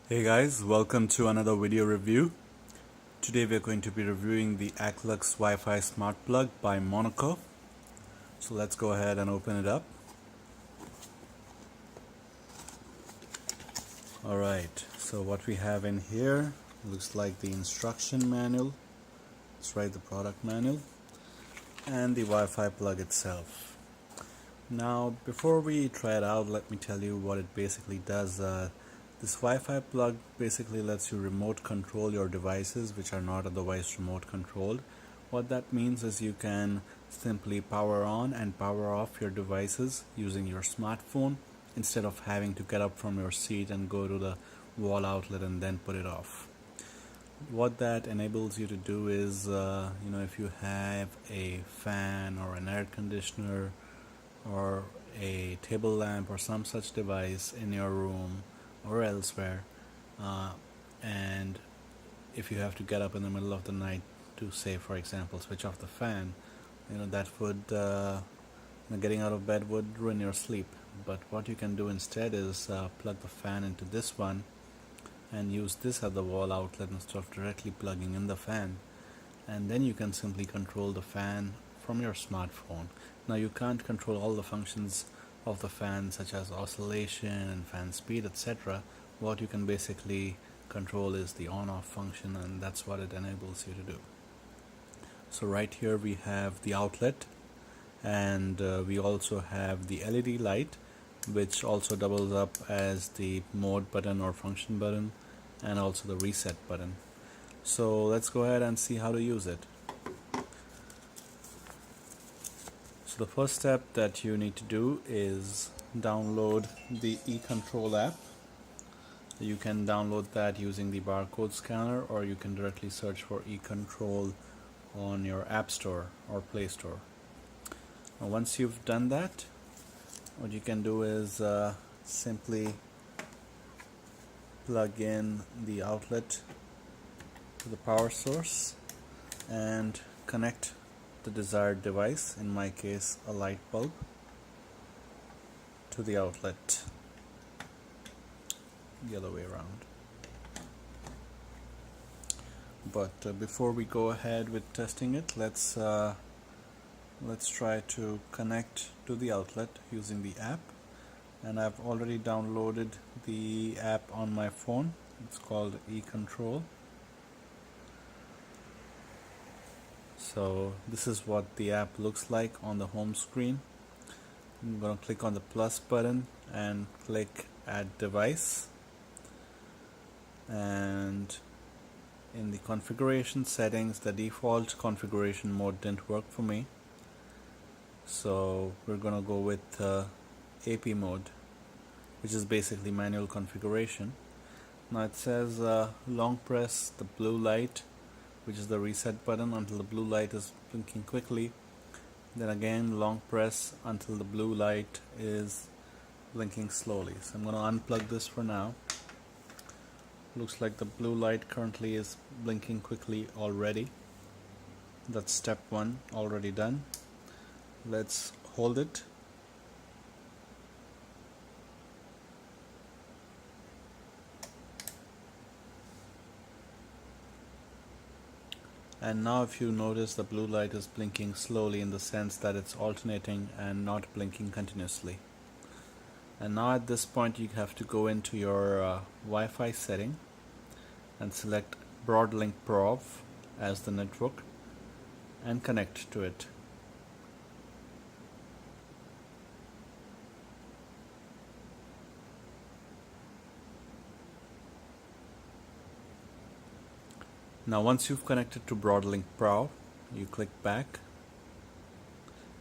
Hey guys, welcome to another video review. Today we are going to be reviewing the Aclux Wi-Fi Smart Plug by Monaco. So let's go ahead and open it up. Alright, so what we have in here looks like the instruction manual. Let's write the product manual and the Wi-Fi plug itself. Now before we try it out, let me tell you what it basically does. This Wi-Fi plug basically lets you remote control your devices which are not otherwise remote controlled. What that means is you can simply power on and power off your devices using your smartphone instead of having to get up from your seat and go to the wall outlet and then put it off. What that enables you to do is, if you have a fan or an air conditioner or a table lamp or some such device in your room or elsewhere, and if you have to get up in the middle of the night to, say for example, switch off the fan, that would getting out of bed would ruin your sleep. But what you can do instead is plug the fan into this one and use this as the wall outlet instead of directly plugging in the fan, and then you can simply control the fan from your smartphone. Now you can't control all the functions of the fan such as oscillation and fan speed, etc. What you can basically control is the on-off function, and that's what it enables you to do. So right here we have the outlet, and we also have the LED light, which also doubles up as the mode button or function button, and also the reset button. So let's go ahead and see how to use it. So the first step that you need to do is download the eControl app. You can download that using the barcode scanner, or you can directly search for eControl on your App Store or Play Store. Now once you've done that, what you can do is simply plug in the outlet to the power source and connect the desired device, in my case a light bulb, to the outlet, the other way around. But before we go ahead with testing it, let's try to connect to the outlet using the app. And I've already downloaded the app on my phone. It's called eControl. So this is what the app looks like on the home screen. I'm going to click on the plus button and click add device, and in the configuration settings, the default configuration mode didn't work for me, so we're going to go with AP mode, which is basically manual configuration. Now it says long press the blue light, which is the reset button, until the blue light is blinking quickly. Then again long press until the blue light is blinking slowly. So I'm going to unplug this for now. Looks like the blue light currently is blinking quickly already. That's step one already done. Let's hold it. And now if you notice, the blue light is blinking slowly, in the sense that it's alternating and not blinking continuously. And now at this point you have to go into your Wi-Fi setting and select Broadlink Prov as the network and connect to it. Now once you've connected to Broadlink Pro, you click back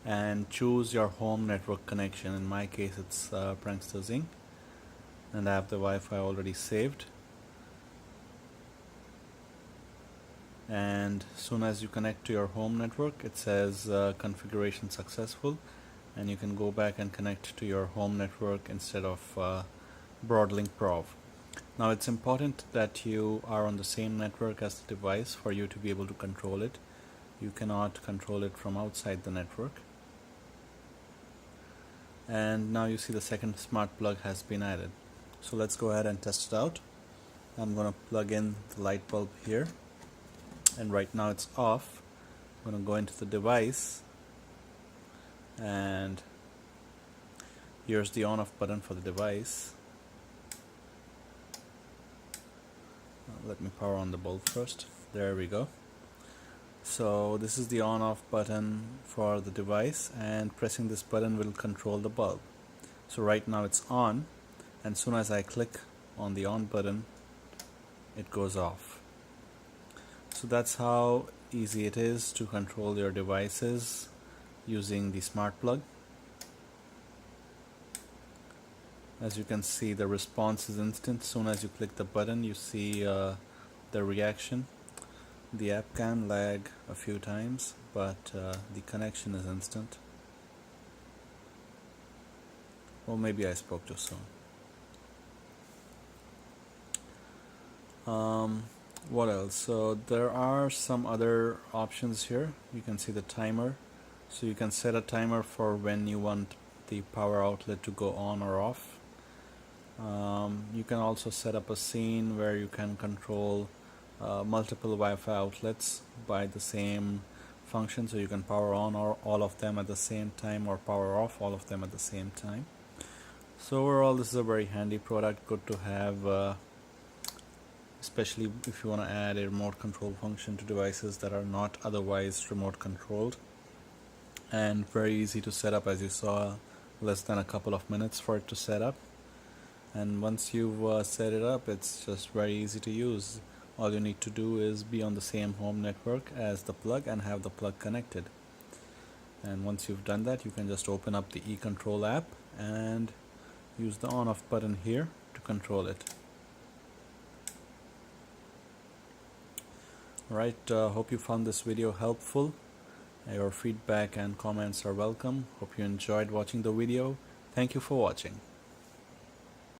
and choose your home network connection. In my case it's Pranksters Inc. and I have the Wi-Fi already saved. And as soon as you connect to your home network, it says configuration successful, and you can go back and connect to your home network instead of Broadlink Pro. Now it's important that you are on the same network as the device for you to be able to control it. You cannot control it from outside the network. And now you see the second smart plug has been added. So let's go ahead and test it out. I'm gonna plug in the light bulb here, and right now it's off. I'm gonna go into the device, and here's the on off button for the device. Let me power on the bulb first. There we go. So this is the on off button for the device, and pressing this button will control the bulb. So right now it's on, and as soon as I click on the on button, it goes off. So that's how easy it is to control your devices using the smart plug. As you can see, the response is instant. As soon as you click the button, you see the reaction. The app can lag a few times, but the connection is instant. Or maybe I spoke too soon. What else? So there are some other options here. You can see the timer. So you can set a timer for when you want the power outlet to go on or off. You can also set up a scene where you can control multiple Wi-Fi outlets by the same function, so you can power on all of them at the same time, or power off all of them at the same time. So overall, this is a very handy product, good to have, especially if you want to add a remote control function to devices that are not otherwise remote controlled, and very easy to set up. As you saw, less than a couple of minutes for it to set up. And once you've set it up, it's just very easy to use. All you need to do is be on the same home network as the plug and have the plug connected. And once you've done that, you can just open up the eControl app and use the on off button here to control it. Alright, hope you found this video helpful. Your feedback and comments are welcome. Hope you enjoyed watching the video. Thank you for watching.